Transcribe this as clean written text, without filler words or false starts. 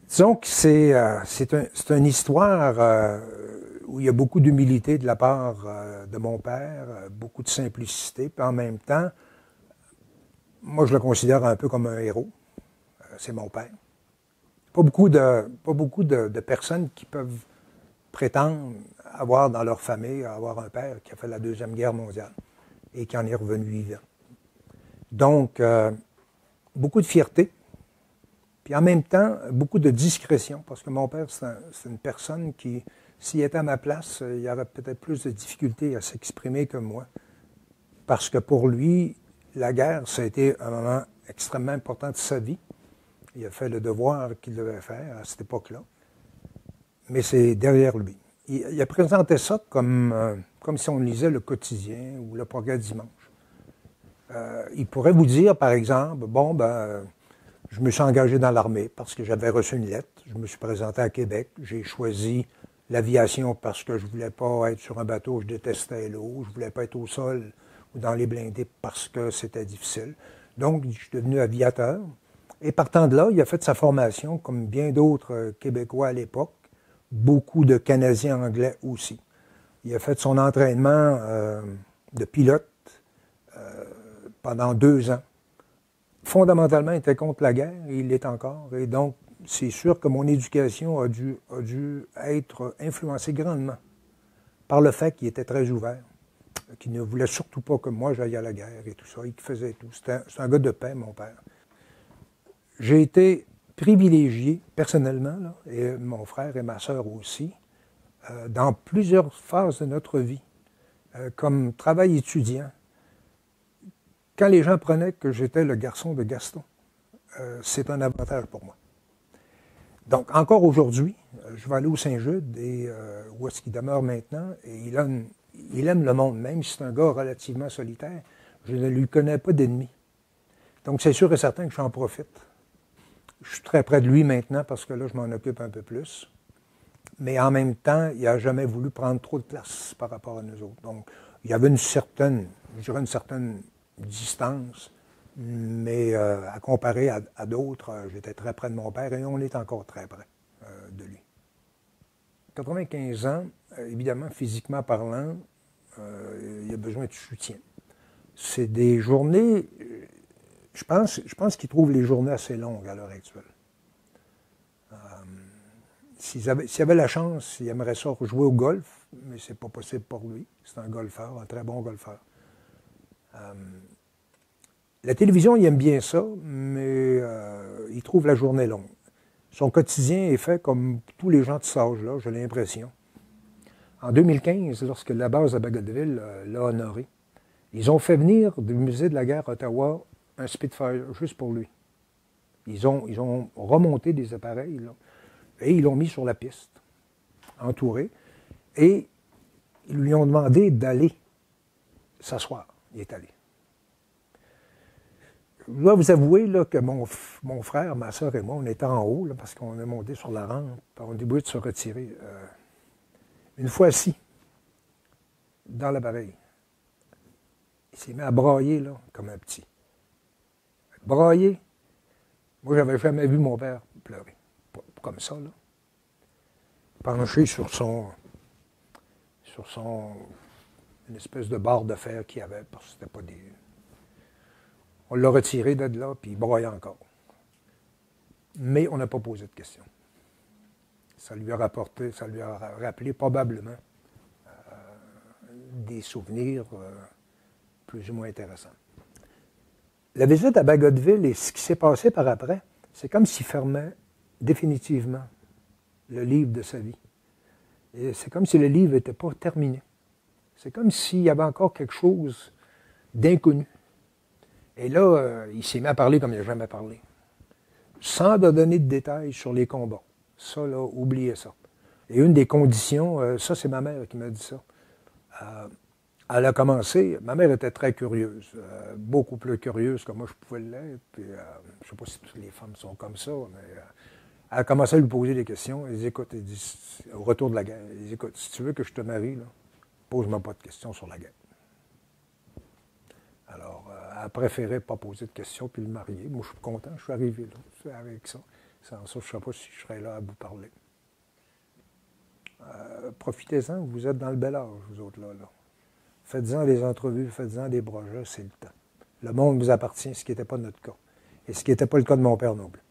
Disons que c'est une histoire où il y a beaucoup d'humilité de la part de mon père, beaucoup de simplicité, puis en même temps, moi je le considère un peu comme un héros. C'est mon père. Pas beaucoup de personnes qui peuvent prétendre avoir dans leur famille, avoir un père qui a fait la Deuxième Guerre mondiale et qui en est revenu vivant. Donc, beaucoup de fierté, puis en même temps, beaucoup de discrétion, parce que mon père, c'est une personne qui, s'il était à ma place, il y aurait peut-être plus de difficultés à s'exprimer que moi. Parce que pour lui, la guerre, ça a été un moment extrêmement important de sa vie. Il a fait le devoir qu'il devait faire à cette époque-là. Mais c'est derrière lui. Il a présenté ça comme si on lisait le quotidien ou le progrès dimanche. Il pourrait vous dire, par exemple, je me suis engagé dans l'armée parce que j'avais reçu une lettre. Je me suis présenté à Québec. J'ai choisi l'aviation parce que je ne voulais pas être sur un bateau, je détestais l'eau. Je ne voulais pas être au sol ou dans les blindés parce que c'était difficile. Donc, je suis devenu aviateur. Et partant de là, il a fait sa formation, comme bien d'autres Québécois à l'époque, beaucoup de Canadiens anglais aussi. Il a fait son entraînement de pilote pendant 2 ans. Fondamentalement, il était contre la guerre, et il l'est encore. Et donc, c'est sûr que mon éducation a dû être influencée grandement par le fait qu'il était très ouvert, qu'il ne voulait surtout pas que moi j'aille à la guerre et tout ça, il faisait tout. C'est un gars de paix, mon père. J'ai été privilégié, personnellement, là, et mon frère et ma sœur aussi, dans plusieurs phases de notre vie, comme travail étudiant. Quand les gens prenaient que j'étais le garçon de Gaston, c'est un avantage pour moi. Donc, encore aujourd'hui, je vais aller au Saint-Jude, et où est-ce qu'il demeure maintenant, et il aime le monde, même si c'est un gars relativement solitaire. Je ne lui connais pas d'ennemis. Donc, c'est sûr et certain que j'en profite. Je suis très près de lui maintenant parce que là, je m'en occupe un peu plus. Mais en même temps, il n'a jamais voulu prendre trop de place par rapport à nous autres. Donc, il y avait une certaine distance, mais à comparer à d'autres, j'étais très près de mon père et on est encore très près de lui. 95 ans, évidemment, physiquement parlant, il a besoin de soutien. C'est des journées... Je pense qu'il trouve les journées assez longues à l'heure actuelle. S'il avait la chance, il aimerait ça jouer au golf, mais c'est pas possible pour lui. C'est un golfeur, un très bon golfeur. La télévision, il aime bien ça, mais il trouve la journée longue. Son quotidien est fait comme tous les gens de cet âge-là, j'ai l'impression. En 2015, lorsque la base à Bagotville l'a honoré, ils ont fait venir du musée de la guerre à Ottawa un Spitfire juste pour lui. Ils ont remonté des appareils là, et ils l'ont mis sur la piste, entouré, et ils lui ont demandé d'aller s'asseoir. Il est allé. Je dois vous avouer là, que mon frère, ma soeur et moi, on était en haut là, parce qu'on est monté sur la rampe, on débrouille de se retirer. Une fois assis dans l'appareil, il s'est mis à brailler là, comme un petit. Brailler. Moi, j'avais jamais vu mon père pleurer. Comme ça, là. Penché sur une espèce de barre de fer qu'il y avait, parce que c'était pas des... On l'a retiré de là, puis il broyait encore. Mais on n'a pas posé de questions. Ça lui a rappelé probablement des souvenirs plus ou moins intéressants. La visite à Bagotville et ce qui s'est passé par après, c'est comme s'il fermait définitivement le livre de sa vie. Et c'est comme si le livre n'était pas terminé. C'est comme s'il y avait encore quelque chose d'inconnu. Et là, il s'est mis à parler comme il n'a jamais parlé. Sans donner de détails sur les combats. Ça, là, oubliez ça. Et une des conditions, ça c'est ma mère qui m'a dit ça. Elle a commencé, ma mère était très curieuse, beaucoup plus curieuse que moi je pouvais l'être. Puis, je ne sais pas si toutes les femmes sont comme ça, mais elle a commencé à lui poser des questions. Elle dit, écoute, au retour de la guerre, elle dit, écoute, si tu veux que je te marie, là, pose-moi pas de questions sur la guerre. Alors, elle a préféré pas poser de questions puis le marier. Moi, je suis content, je suis arrivé là, avec ça. Sans ça, je ne sais pas si je serais là à vous parler. Profitez-en, vous êtes dans le bel âge, vous autres là. Faites-en des entrevues, faites-en des projets, c'est le temps. Le monde vous appartient, ce qui n'était pas notre cas. Et ce qui n'était pas le cas de mon père non plus.